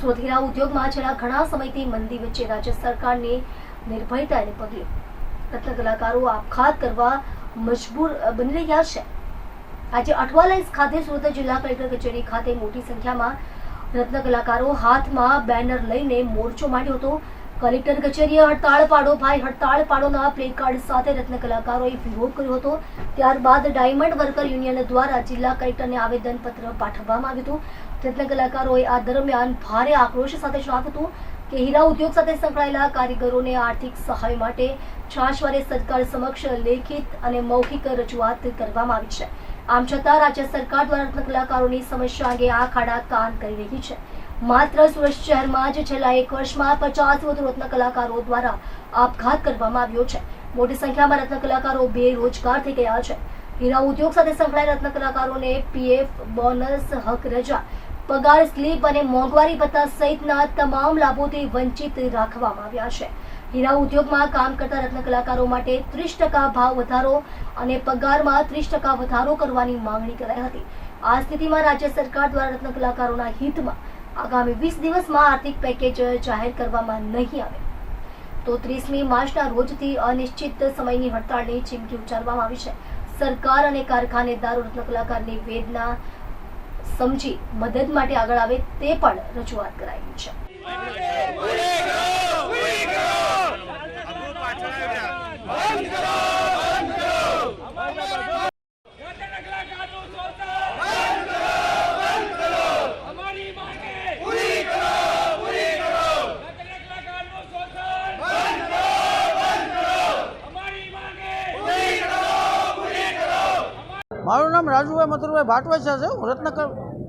સુરત હીરા ઉદ્યોગમાં છેલ્લા ઘણા સમયથી મંદી વચ્ચે રાજ્ય સરકારની નિર્ભયતાને પગલે રત્ન કલાકારો આપઘાત કરવા મજબૂર બની રહ્યા છે। આજે અઠવા લાઇન્સ ખાતે સુરત જિલ્લા કલેક્ટર કચેરી ખાતે મોટી સંખ્યામાં રત્ન કલાકારો હાથમાં બેનર લઈને મોરચો માંડ્યો હતો। કલેક્ટર કચેરીએ હડતાળ પાડો ભાઈ હડતાળ પાડોના પ્લે કાર્ડ સાથે રત્ન કલાકારોએ વિરોધ કર્યો હતો। ત્યારબાદ ડાયમંડ વર્કર યુનિયન દ્વારા જિલ્લા કલેક્ટરને આવેદનપત્ર પાઠવવામાં આવ્યું હતું। રત્ન કલાકારોએ આ દરમિયાન ભારે આક્રોશ સાથે જણાવ્યું હતું કે હીરા ઉદ્યોગ સાથે સંકળાયેલા કારીગરોને આર્થિક સહાય માટે છાશવારે સરકાર સમક્ષ લેખિત અને મૌખિક રજૂઆત કરવામાં આવી છે। આમ છતાં રાજ્ય સરકાર દ્વારા રત્ન કલાકારોની સમસ્યા અંગે આંખ આડા કાન કરી રહી છે। માત્ર સુરત શહેરમાં જ છેલ્લા 1 વર્ષમાં 50 વધુ રત્ન કલાકારો દ્વારા આપઘાત કરવામાં આવ્યો છે। મોટી સંખ્યામાં રત્ન કલાકારો બેરોજગાર થઈ ગયા છે। હીરા ઉદ્યોગ સાથે સંકળાયેલા રત્ન કલાકારોને પીએફ, બોનસ, હક રજા, પગાર સ્લીપ અને મોંઘવારી ભત્તા સહિતના તમામ લાભોથી વંચિત રાખવામાં આવ્યા છે। હીરા ઉદ્યોગમાં કામ કરતા રત્ન કલાકારો માટે 30% ભાવ વધારો અને પગારમાં 30% વધારો કરવાની માંગણી કરાઈ હતી। આ સ્થિતિમાં રાજ્ય સરકાર દ્વારા રત્ન કલાકારોના હિતમાં આગામી 20 દિવસમાં આર્થિક પેકેજ જાહેર કરવામાં નહીં આવે તો 30મી માર્ચના રોજથી અનિશ્ચિત સમયની હડતાળની ચીમકી ઉચ્ચારવામાં આવી છે। સરકાર અને કારખાનેદારો રત્ન કલાકારની વેદના સમજી મદદ માટે આગળ આવે તે પણ રજૂઆત કરાઈ છે। મારું નામ રાજુભાઈ મથુરભાઈ ભાટવાસા છે। હું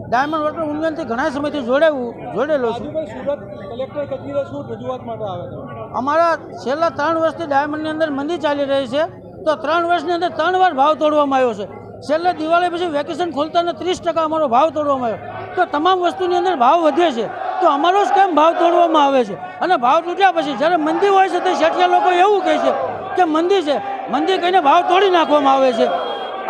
ડાયમંડ વર્કર યુનિયનથી ઘણા સમયથી જોડેલો છું। સુરત કલેક્ટર કચેરીએ શું રજૂઆત માટે આવે છે? અમારા છેલ્લા 3 વર્ષથી ડાયમંડની અંદર મંદી ચાલી રહી છે, તો 3 વર્ષની અંદર 3 વાર ભાવ તોડવામાં આવ્યો છે। છેલ્લે દિવાળી પછી વેકેશન ખોલતાને 30% અમારો ભાવ તોડવામાં આવ્યો, તો તમામ વસ્તુની અંદર ભાવ વધે છે, તો અમારો જ કેમ ભાવ તોડવામાં આવે છે? અને ભાવ તૂટ્યા પછી જ્યારે મંદી હોય છે તો શેઠિયા લોકો એવું કહે છે કે મંદી છે, મંદી કહીને ભાવ તોડી નાખવામાં આવે છે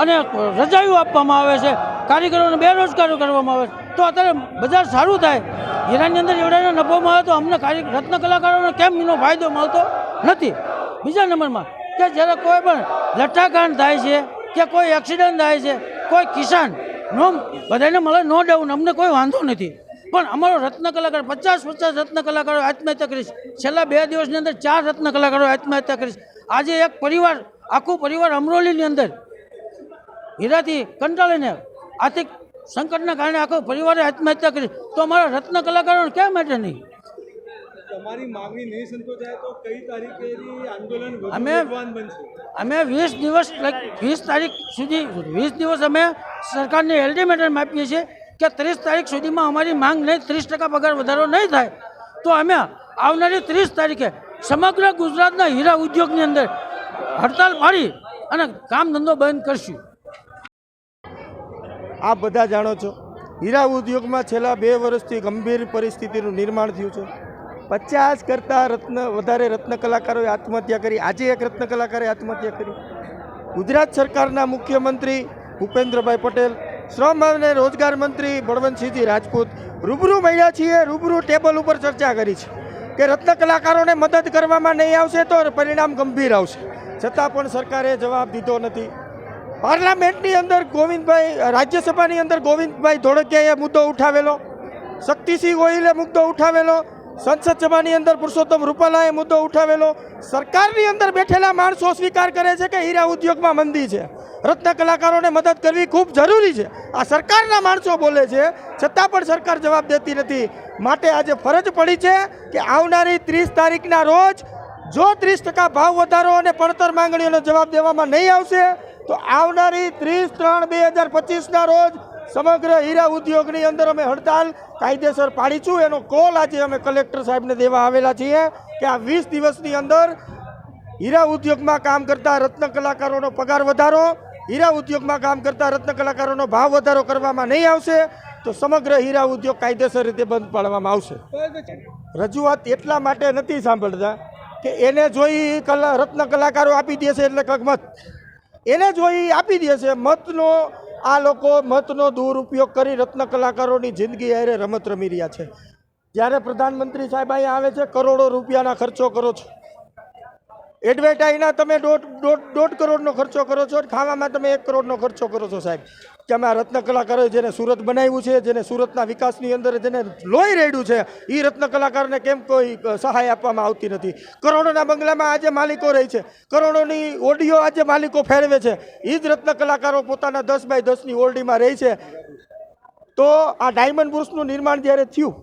અને રજાઈઓ આપવામાં આવે છે, કારીગરોને બેરોજગારો કરવામાં આવે છે। તો અત્યારે બજાર સારું થાય, હીરાની અંદર એવડાનો નફો મળે તો અમને રત્ન કલાકારોને કેમ એનો ફાયદો મળતો નથી? બીજા નંબરમાં કે જ્યારે કોઈ પણ લઠ્ઠાકાંડ થાય છે કે કોઈ એક્સિડન્ટ થાય છે, કોઈ કિસાન નો બધાને મળે નો ડાઉન, અમને કોઈ વાંધો નથી, પણ અમારો રત્ન કલાકાર 50 રત્ન કલાકારો આત્મહત્યા કરીશ। છેલ્લા 2 દિવસની અંદર 4 રત્ન કલાકારો આત્મહત્યા કરીશ। આજે એક પરિવાર, આખું પરિવાર અમરોલીની અંદર હીરાથી કંટાળીને આર્થિક સંકટના કારણે આખો પરિવારે આત્મહત્યા કરી, તો અમારા રત્ન કલાકારોને કેમ માટે નહીં? તમારી માંગણી નહીં સંતોષાય તો કઈ તારીખે આંદોલન અમે 20 તારીખ સુધી 20 દિવસ અમે સરકારને અલ્ટિમેટમ આપીએ છીએ કે 30 તારીખ સુધીમાં અમારી માંગ નહીં, 30% પગાર વધારો નહીં થાય તો અમે આવનારી 30 તારીખે સમગ્ર ગુજરાતના હીરા ઉદ્યોગની અંદર હડતાલ પાડી અને કામ ધંધો બંધ કરશું। આપ બધા જાણો છો, હીરા ઉદ્યોગમાં છેલ્લા 2 વર્ષથી ગંભીર પરિસ્થિતિનું નિર્માણ થયું છે। 50 કરતાં વધારે રત્ન કલાકારોએ આત્મહત્યા કરી। આજે એક રત્ન કલાકારે આત્મહત્યા કરી। ગુજરાત સરકારના મુખ્યમંત્રી ભૂપેન્દ્રભાઈ પટેલ, શ્રમ અને રોજગાર મંત્રી બળવંતસિંહજી રાજપૂત રૂબરૂ મળ્યા છીએ, રૂબરૂ ટેબલ ઉપર ચર્ચા કરી છે કે રત્ન કલાકારોને મદદ કરવામાં નહીં આવશે તો પરિણામ ગંભીર આવશે, છતાં પણ સરકારે જવાબ દીધો નથી। પાર્લામેન્ટની અંદર રાજ્યસભાની અંદર ગોવિંદભાઈ ધોળકિયાએ મુદ્દો ઉઠાવેલો, શક્તિસિંહ ગોહિલે મુદ્દો ઉઠાવેલો, સંસદ સભાની અંદર પુરુષોત્તમ રૂપાલાએ મુદ્દો ઉઠાવેલો। સરકારની અંદર બેઠેલા માણસો સ્વીકાર કરે છે કે હીરા ઉદ્યોગમાં મંદી છે, રત્ન કલાકારોને મદદ કરવી ખૂબ જરૂરી છે। આ સરકારના માણસો બોલે છે, છતાં પણ સરકાર જવાબ દેતી નથી। માટે આજે ફરજ પડી છે કે આવનારી 30 તારીખના રોજ જો 30% ભાવ વધારો અને પડતર માંગણીઓનો જવાબ દેવામાં નહીં આવશે તો આવનારી 30/3/2025ના રોજ સમગ્ર હીરા ઉદ્યોગની અંદર અમે હડતાલ કાયદેસર પાડીશું। એનો કોલ આજે અમે કલેક્ટર સાહેબને દેવા આવેલા છીએ કે આ 20 દિવસની અંદર હીરા ઉદ્યોગમાં કામ કરતા રત્ન કલાકારોનો પગાર વધારો, હીરા ઉદ્યોગમાં કામ કરતા રત્ન કલાકારોનો ભાવ વધારો કરવામાં નહીં આવશે તો સમગ્ર હીરા ઉદ્યોગ કાયદેસર રીતે બંધ પાડવામાં આવશે। રજૂઆત એટલા માટે નથી સાંભળતા કે એને જોઈ રત્ન કલાકારો આપી દે છે એટલે મત, એને જોઈ આપી દે છે મતનો। આ લોકો મતનો દુરુપયોગ કરી રત્ન કલાકારોની જિંદગી હારે રમત રમી રહ્યા છે। જ્યારે પ્રધાનમંત્રી સાહેબ અહીંયા આવે છે કરોડો રૂપિયાના ખર્ચો કરો છો, એડવર્ટાઈઝના તમે દોઢ કરોડનો ખર્ચો કરો છો, ખાવામાં તમે 1 કરોડનો ખર્ચો કરો છો સાહેબ. કે અમે આ રત્ન કલાકારોએ જેને સુરત બનાવ્યું છે, જેને સુરતના વિકાસની અંદર જેને લોહી રેડ્યું છે, એ રત્ન કલાકારને કેમ કોઈ સહાય આપવામાં આવતી નથી? કરોડોના બંગલામાં આજે માલિકો રહે છે, કરોડોની ઓડીઓ આજે માલિકો ફેરવે છે, એ જ રત્ન કલાકારો પોતાના 10 બાય 10ની ઓરડીમાં રહે છે. તો આ ડાયમંડ બુર્સનું નિર્માણ જ્યારે થયું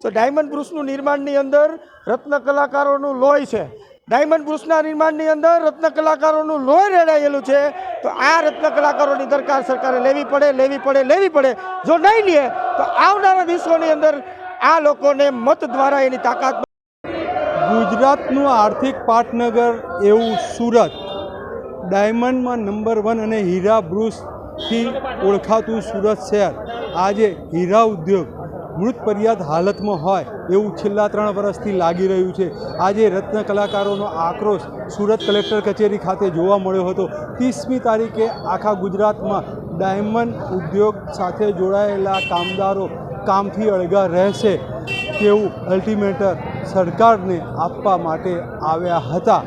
તો ડાયમંડ બુર્સનું નિર્માણની અંદર રત્ન કલાકારોનું લોહી છે, ડાયમંડ બુર્સના નિર્માણની અંદર રત્ન કલાકારોનું લોહી રેડાયેલું છે. તો આ રત્ન કલાકારોની દરકાર સરકારે લેવી પડે. જો નહીં લે તો આવનારા દિવસોની અંદર આ લોકોને મત દ્વારા એની તાકાત. ગુજરાતનું આર્થિક પાટનગર એવું સુરત, ડાયમંડમાં નંબર 1 અને હીરા બ્રુસથી ઓળખાતું સુરત શહેર આજે હીરા ઉદ્યોગ મૃત પર્યાદ હાલતમાં હોય એવું છેલ્લા 3 વર્ષથી લાગી રહ્યું છે. આજે રત્ન કલાકારોનો આક્રોશ સુરત કલેક્ટર કચેરી ખાતે જોવા મળ્યો હતો. 30મી તારીખે આખા ગુજરાતમાં ડાયમંડ ઉદ્યોગ સાથે જોડાયેલા કામદારો કામથી અળગા રહેશે તેવું અલ્ટિમેટર સરકારને આપવા માટે આવ્યા હતા.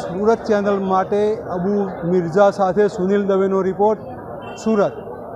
સુરત ચેનલ માટે અબુ મિર્ઝા સાથે સુનિલ દવેનો રિપોર્ટ, સુરત.